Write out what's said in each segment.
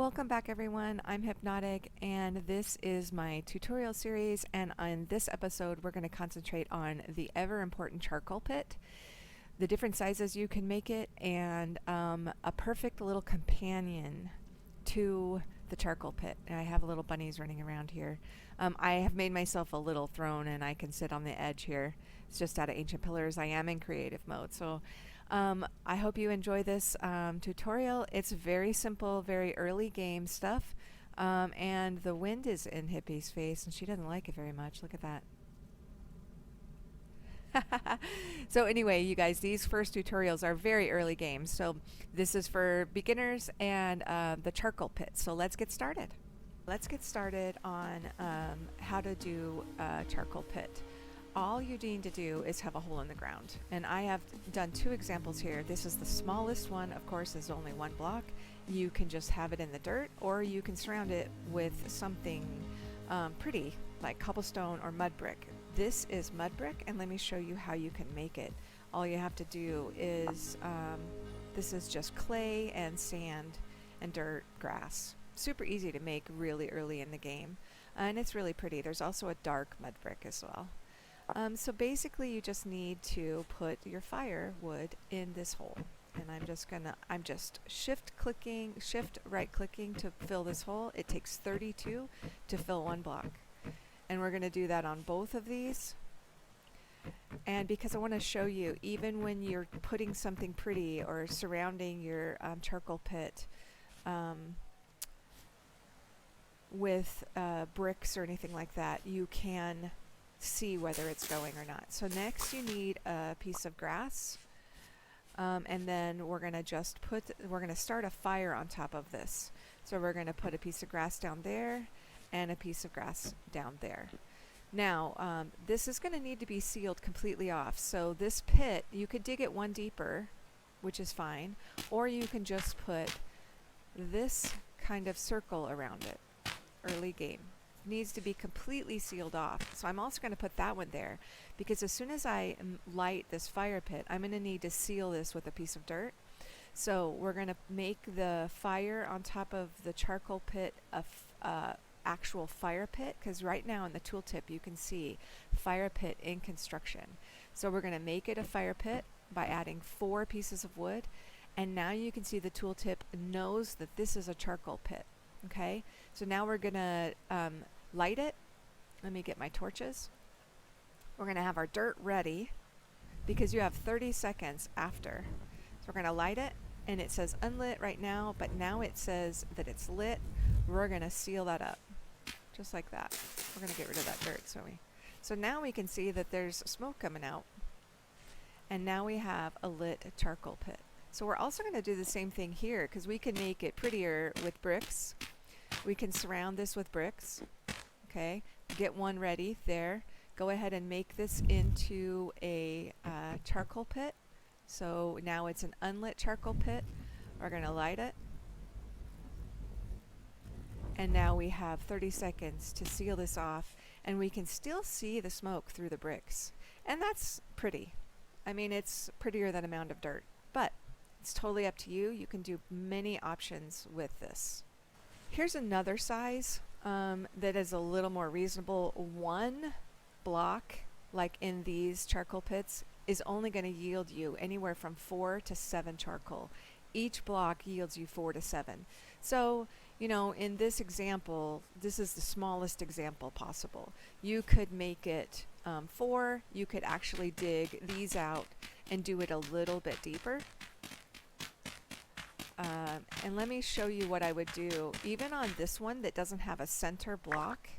Welcome back everyone, I'm Hypnotique and this is my tutorial series, and on this episode we're going to concentrate on the ever important charcoal pit, the different sizes you can make it, and a perfect little companion to the charcoal pit. And I have little bunnies running around here. I have made myself a little throne and I can sit on the edge here. It's just out of ancient pillars. I am in creative mode, so I hope you enjoy this tutorial. It's very simple, very early game stuff, and the wind is in Hypi's face and she doesn't like it very much. Look at that. So anyway, you guys, these first tutorials are very early games, so this is for beginners and the charcoal pit. So let's get started. Let's get started on how to do a charcoal pit. All you need to do is have a hole in the ground, and I have done two examples here. This is the smallest one, of course, is only one block. You can just have it in the dirt, or you can surround it with something pretty like cobblestone or mud brick. This is mud brick, and let me show you how you can make it. All you have to do is this is just clay and sand and dirt, grass. Super easy to make really early in the game, and it's really pretty. There's also a dark mud brick as well. So basically you just need to put your firewood in this hole, and I'm just shift right clicking to fill this hole. It takes 32 to fill one block, and we're going to do that on both of these. And because I want to show you, even when you're putting something pretty or surrounding your charcoal pit with bricks or anything like that, you can see whether it's going or not. So next you need a piece of grass, and then we're going to start a fire on top of this. So we're going to put a piece of grass down there and a piece of grass down there. Now this is going to need to be sealed completely off. So this pit, you could dig it one deeper, which is fine, or you can just put this kind of circle around it. Early game needs to be completely sealed off. So I'm also going to put that one there, because as soon as I light this fire pit, I'm going to need to seal this with a piece of dirt. So we're going to make the fire on top of the charcoal pit a actual fire pit, because right now in the tooltip you can see fire pit in construction. So we're going to make it a fire pit by adding 4 pieces of wood, and now you can see the tooltip knows that this is a charcoal pit. Okay, so now we're going to light it. Let me get my torches. We're going to have our dirt ready, because you have 30 seconds after. So we're going to light it, and it says unlit right now, but now it says that it's lit. We're going to seal that up, just like that. We're going to get rid of that dirt. So now we can see that there's smoke coming out, and now we have a lit charcoal pit. So we're also going to do the same thing here, because we can make it prettier with bricks. We can surround this with bricks. Okay, get one ready there. Go ahead and make this into a charcoal pit. So now it's an unlit charcoal pit. We're going to light it. And now we have 30 seconds to seal this off, and we can still see the smoke through the bricks. And that's pretty. I mean, it's prettier than a mound of dirt, but it's totally up to you. You can do many options with this. Here's another size that is a little more reasonable. One block, like in these charcoal pits, is only going to yield you anywhere from 4 to 7 charcoal. Each block yields you 4 to 7. So, you know, in this example, this is the smallest example possible. You could make it 4. You could actually dig these out and do it a little bit deeper. And let me show you what I would do. Even on this one that doesn't have a center block,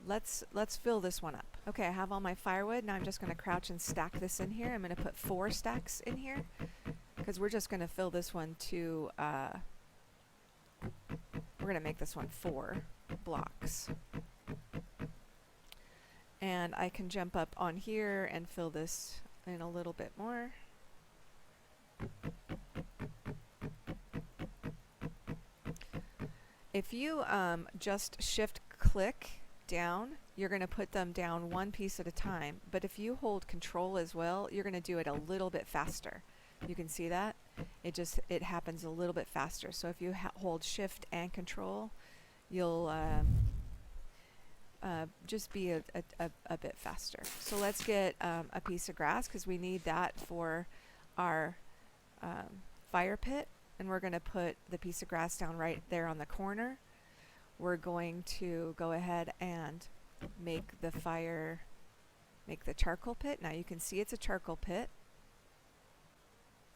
let's fill this one up. Okay, I have all my firewood. Now I'm just going to crouch and stack this in here. I'm going to put 4 stacks in here, because we're just going to fill this one to, we're going to make this one 4 blocks. And I can jump up on here and fill this in a little bit more. If you just shift click down, you're going to put them down one piece at a time. But if you hold control as well, you're going to do it a little bit faster. You can see that. it happens a little bit faster. So if you hold shift and control, you'll just be a bit faster. So let's get a piece of grass because we need that for our fire pit, and we're going to put the piece of grass down right there on the corner. We're going to go ahead and make the charcoal pit. Now you can see it's a charcoal pit.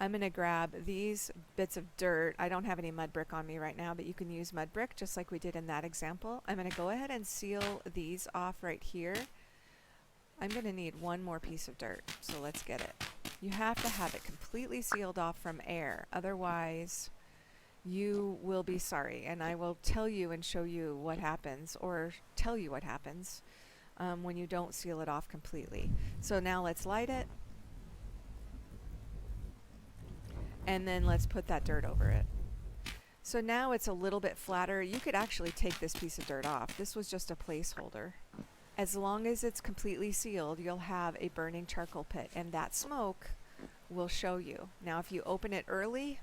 I'm going to grab these bits of dirt. I don't have any mud brick on me right now, but you can use mud brick just like we did in that example. I'm going to go ahead and seal these off right here. I'm going to need one more piece of dirt, so let's get it. You have to have it completely sealed off from air, otherwise you will be sorry, and I will tell you and show you what happens, or tell you what happens when you don't seal it off completely. So now let's light it, and then let's put that dirt over it. So now it's a little bit flatter. You could actually take this piece of dirt off. This was just a placeholder. As long as it's completely sealed, you'll have a burning charcoal pit, and that smoke will show you. Now if you open it early,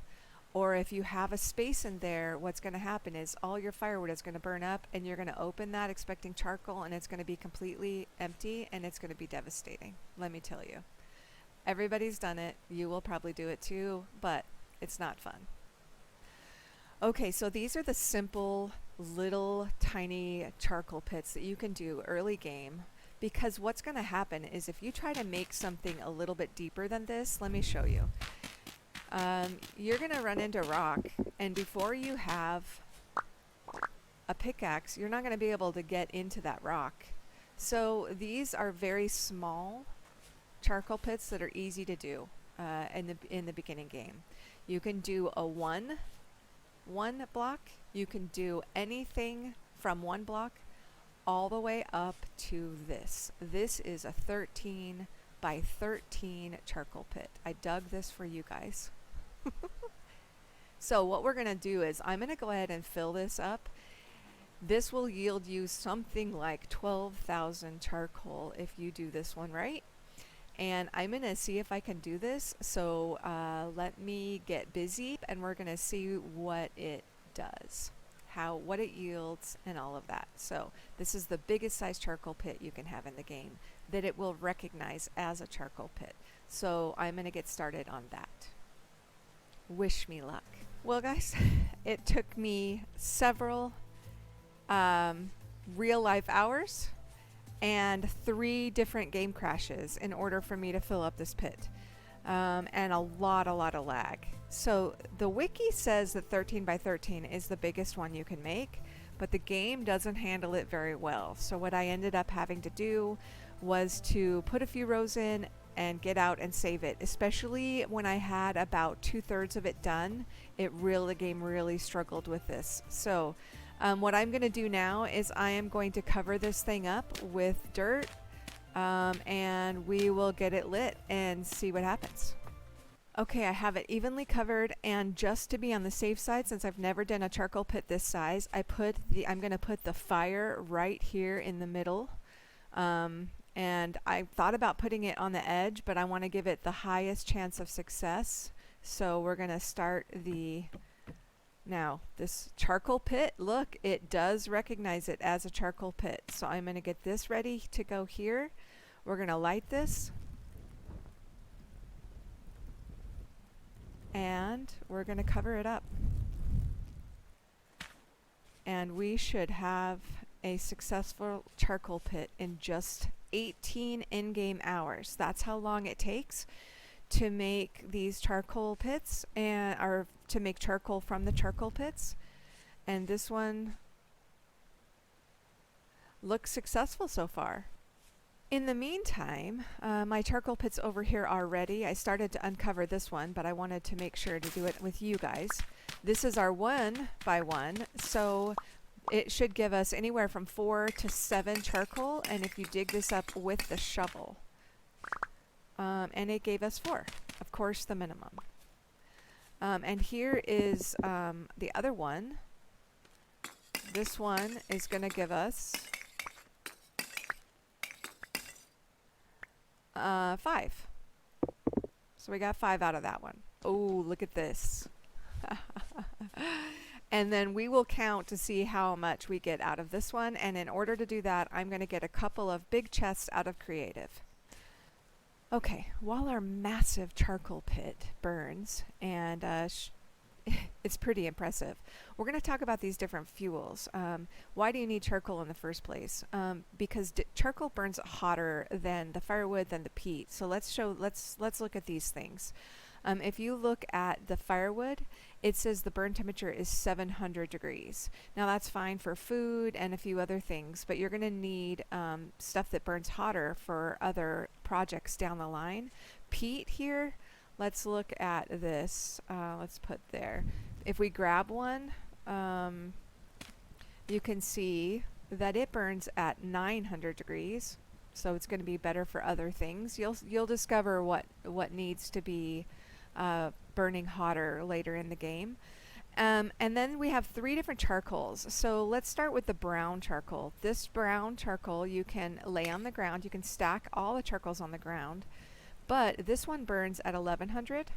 or if you have a space in there, what's going to happen is all your firewood is going to burn up, and you're going to open that expecting charcoal, and it's going to be completely empty, and it's going to be devastating. Let me tell you. Everybody's done it. You will probably do it too, but it's not fun. Okay, so these are the simple little tiny charcoal pits that you can do early game, because what's going to happen is if you try to make something a little bit deeper than this, let me show you. You're going to run into rock, and before you have a pickaxe, you're not going to be able to get into that rock. So these are very small charcoal pits that are easy to do in the beginning game. You can do a one block. You can do anything from 1 block all the way up to this. This is a 13 by 13 charcoal pit. I dug this for you guys. So what we're going to do is I'm going to go ahead and fill this up. This will yield you something like 12,000 charcoal if you do this one right. And I'm going to see if I can do this. So let me get busy, and we're going to see what it does, what it yields, and all of that. So this is the biggest size charcoal pit you can have in the game that it will recognize as a charcoal pit. So I'm going to get started on that. Wish me luck. Well guys, it took me several real life hours and 3 different game crashes in order for me to fill up this pit, and a lot of lag. So the wiki says that 13 by 13 is the biggest one you can make, but the game doesn't handle it very well. So what I ended up having to do was to put a few rows in and get out and save it, especially when I had about 2/3 of it done. The game really struggled with this. So what I'm going to do now is I am going to cover this thing up with dirt, and we will get it lit and see what happens. Okay, I have it evenly covered, and just to be on the safe side, since I've never done a charcoal pit this size, I'm going to put the fire right here in the middle. And I thought about putting it on the edge, but I want to give it the highest chance of success. So we're going to start now this charcoal pit. Look, it does recognize it as a charcoal pit. So I'm going to get this ready to go here. We're going to light this. And we're going to cover it up. And we should have a successful charcoal pit in just 18 in-game hours. That's how long it takes to make these charcoal pits, or to make charcoal from the charcoal pits. And this one looks successful so far. In the meantime, my charcoal pit's over here already. I started to uncover this one, but I wanted to make sure to do it with you guys. This is our 1 by 1, so it should give us anywhere from 4 to 7 charcoal, and if you dig this up with the shovel. And it gave us 4, of course the minimum. And here is the other one. This one is going to give us 5. So we got 5 out of that one. Oh, look at this. And then we will count to see how much we get out of this one. And in order to do that, I'm going to get a couple of big chests out of creative. Okay, while our massive charcoal pit burns, and it's pretty impressive, we're going to talk about these different fuels. Why do you need charcoal in the first place? Because charcoal burns hotter than the firewood, than the peat. So let's look at these things. If you look at the firewood, it says the burn temperature is 700 degrees. Now that's fine for food and a few other things, but you're going to need stuff that burns hotter for other projects down the line. Peat here, let's look at this. Let's put there. If we grab one, you can see that it burns at 900 degrees. So it's going to be better for other things. You'll discover what needs to be burning hotter later in the game. And then we have 3 different charcoals. So let's start with the brown charcoal. This brown charcoal you can lay on the ground. You can stack all the charcoals on the ground. But this one burns at 1100.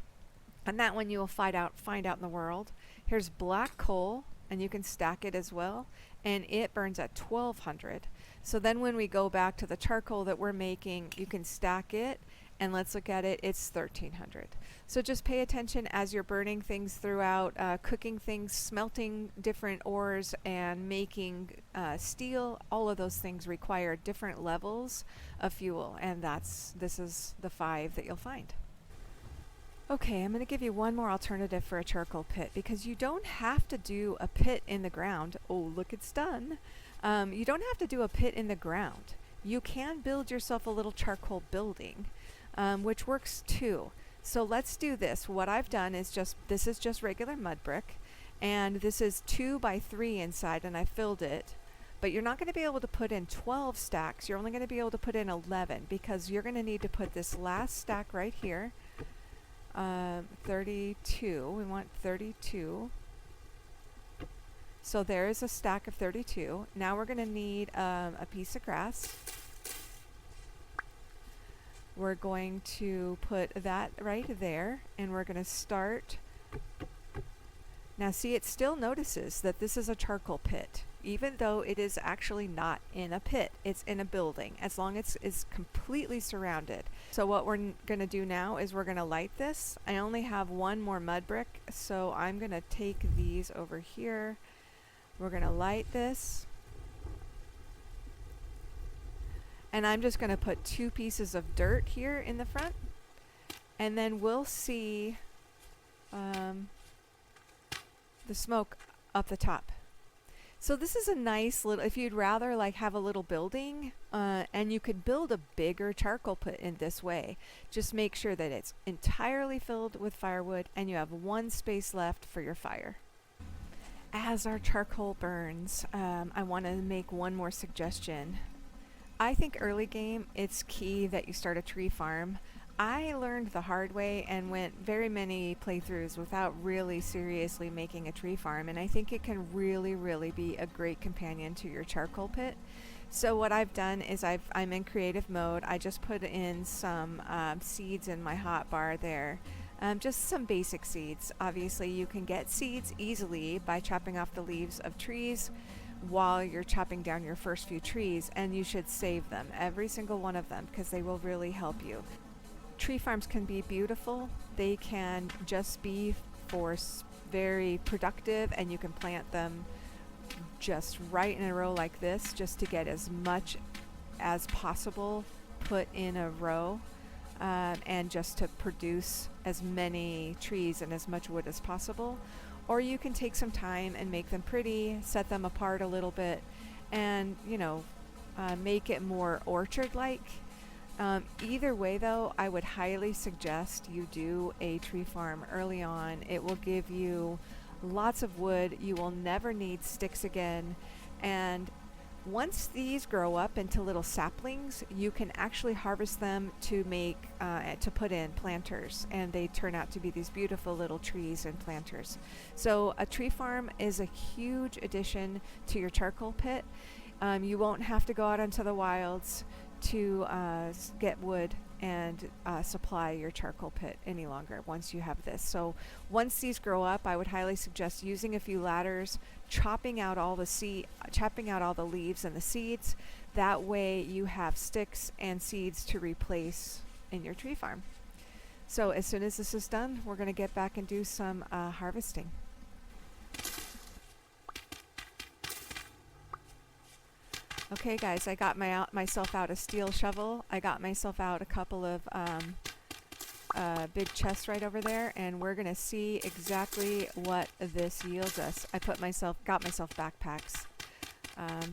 And that one you will find out in the world. Here's black coal, and you can stack it as well. And it burns at 1200. So then when we go back to the charcoal that we're making, you can stack it. And let's look at it, it's 1300. So just pay attention as you're burning things throughout, cooking things, smelting different ores, and making steel. All of those things require different levels of fuel, and this is the 5 that you'll find. Okay, I'm going to give you one more alternative for a charcoal pit, because you don't have to do a pit in the ground. Oh, look, it's done. You don't have to do a pit in the ground. You can build yourself a little charcoal building. Which works too. So let's do this. What I've done is this is just regular mud brick, and this is 2 by 3 inside, and I filled it. But you're not going to be able to put in 12 stacks. You're only going to be able to put in 11, because you're going to need to put this last stack right here. 32. We want 32. So there is a stack of 32. Now we're going to need a piece of grass. We're going to put that right there, and we're going to start. Now see, it still notices that this is a charcoal pit, even though it is actually not in a pit. It's in a building, as long as it's completely surrounded. So what we're going to do now is we're going to light this. I only have 1 more mud brick, so I'm going to take these over here. We're going to light this. And I'm just going to put 2 pieces of dirt here in the front, and then we'll see the smoke up the top. So this is a nice little, if you'd rather like have a little building, and you could build a bigger charcoal pit in this way, just make sure that it's entirely filled with firewood and you have 1 space left for your fire. As our charcoal burns, I want to make one more suggestion. I think early game, it's key that you start a tree farm. I learned the hard way and went very many playthroughs without really seriously making a tree farm, and I think it can really, really be a great companion to your charcoal pit. So what I've done is I'm in creative mode. I just put in some seeds in my hotbar there. Just some basic seeds. Obviously, you can get seeds easily by chopping off the leaves of trees while you're chopping down your first few trees, and you should save them, every single one of them, because they will really help you. Tree farms can be beautiful. They can just be very productive, and you can plant them just right in a row like this, just to get as much as possible put in a row, and just to produce as many trees and as much wood as possible. Or you can take some time and make them pretty, set them apart a little bit, and make it more orchard-like. Either way though, I would highly suggest you do a tree farm early on. It will give you lots of wood. You will never need sticks again, and once these grow up into little saplings, you can actually harvest them to make to put in planters, and they turn out to be these beautiful little trees and planters. So a tree farm is a huge addition to your charcoal pit. You won't have to go out into the wilds to get wood and supply your charcoal pit any longer once you have this. So once these grow up, I would highly suggest using a few ladders, chopping out all the leaves and the seeds. That way you have sticks and seeds to replace in your tree farm. So as soon as this is done, we're going to get back and do some harvesting. Okay guys, I got myself out a steel shovel. I got myself out a couple of big chests right over there, and we're gonna see exactly what this yields us. Got myself backpacks.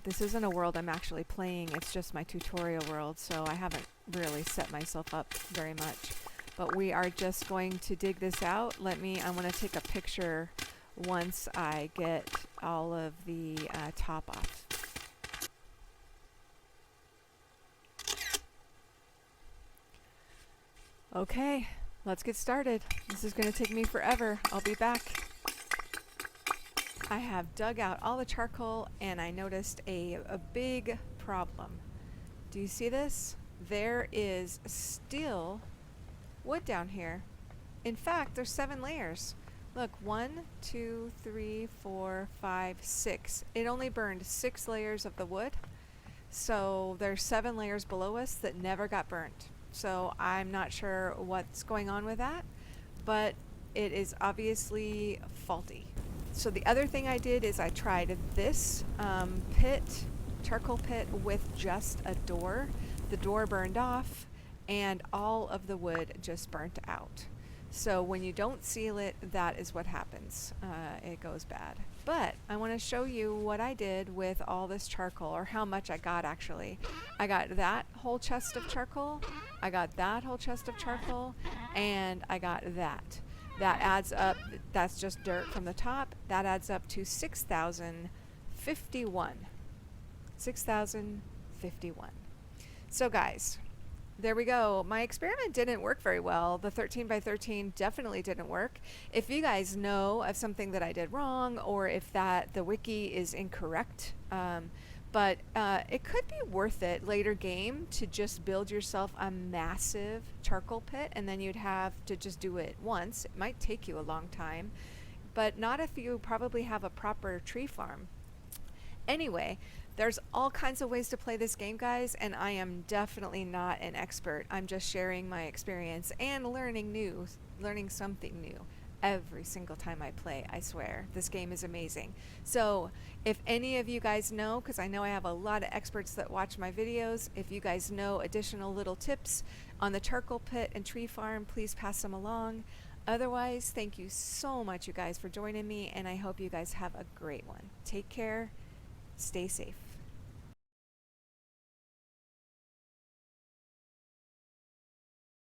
This isn't a world I'm actually playing, it's just my tutorial world, so I haven't really set myself up very much. But we are just going to dig this out. I want to take a picture once I get all of the top off. Okay, let's get started. This is going to take me forever. I'll be back. I have dug out all the charcoal and I noticed a big problem. Do you see this? There is still wood down here. In fact, there's 7 layers. Look, 1, 2, 3, 4, 5, 6. It only burned 6 layers of the wood. So there's 7 layers below us that never got burnt. So I'm not sure what's going on with that, but it is obviously faulty. So the other thing I did is I tried this charcoal pit with just a door. The door burned off and all of the wood just burnt out. So when you don't seal it, that is what happens. It goes bad. But I want to show you what I did with all this charcoal, or how much I got actually. I got that whole chest of charcoal, I got that whole chest of charcoal, and I got that. That adds up, that's just dirt from the top, that adds up to 6,051. 6,051. So guys, there we go. My experiment didn't work very well. The 13 by 13 definitely didn't work. If you guys know of something that I did wrong, or if the wiki is incorrect, but it could be worth it later game to just build yourself a massive charcoal pit, and then you'd have to just do it once. It might take you a long time, but not if you probably have a proper tree farm. Anyway, there's all kinds of ways to play this game, guys, and I am definitely not an expert. I'm just sharing my experience and learning something new every single time I play. I swear, this game is amazing. So if any of you guys know, because I know I have a lot of experts that watch my videos, if you guys know additional little tips on the charcoal pit and tree farm, please pass them along. Otherwise, thank you so much, you guys, for joining me, and I hope you guys have a great one. Take care. Stay safe.